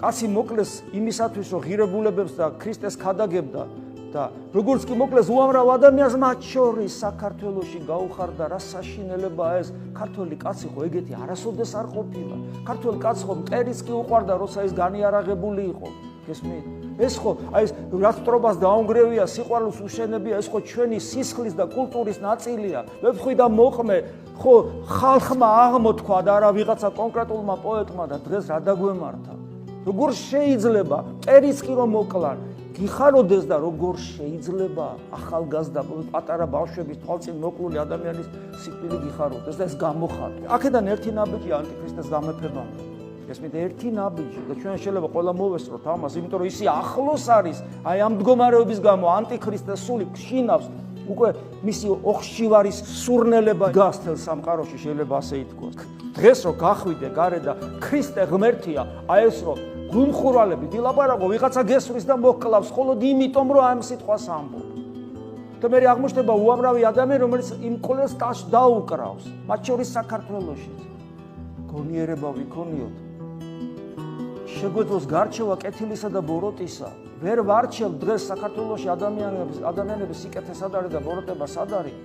კაცი მოკლეს იმისათვის, რომ ღირებულებებს და ქრისტეს ქადაგებდა და როგორც კი მოკლეს უამრავ ადამიანს, მათ შორის საქართველოში გაუხარდა რა საშინელებაა ეს. ქართველი კაცი ხო ეგეთი არასოდეს არ ყოფილა. ქართველი კაცი ხო მტერიც კი უყვარდა, როცა ის განიარაღებული იყო. გესმით? ეს ხო აი ეს რასტრობას დაუნგრევია, სიყვარულს უშენებია, ეს ხო ჩვენი სისხლის და კულტურის ნაწილია. ვეფხვი და მოყმე ხო ხალხმა აღმოთქვა და არა ვიღაცა კონკრეტულმა პოეტმა და დღეს რა დაგვემართა. როგორ შეიძლება მტერიც კი რომ მოკლან, გიხაროდეს და როგორ შეიძლება ახალგაზრდა პატარა ბავშვების თვალწინ მოკლული ადამიანის სიკვდილი გიხაროდეს და ეს გამოხატო. აქედან ერთი ნაბიჯი ანტიქრისტეს გამეფებამდე. ესმით ერთი ნაბიჯი და ჩვენ შეიძლება ყველა მოვესწროთ ამას, იმიტომ რომ ისი ახლოს არის აი ამ მდგომარეობის გამო ანტიქრისტეს სული ხშინავს, უკვე მისი ოხშივარის სურნელება გასთელ სამყაროში შეიძლება ასე ითქვას. დღეს რო გახვიდე გარე და ქრისტე ღმერთია, აი ეს რომ გულმხურვალები დილაპარაკო ვიღაცა გესვრის და მოკლავს მხოლოდ იმიტომ რომ ამ სიტყვას ამბობ. და მე აღმოჩნდება უამრავი ადამიანი რომელიც იმ ყოველს ტაშ დაუკრავს, მათ შორის საქართველოშიც. გონიერება ვიქონიოთ. შეგვეძლოს გარჩევა კეთილისა და ბოროტისა. ვერ ვარჩევ დღეს საქართველოში ადამიანების სიკეთე სად არის და ბოროტება სად არის.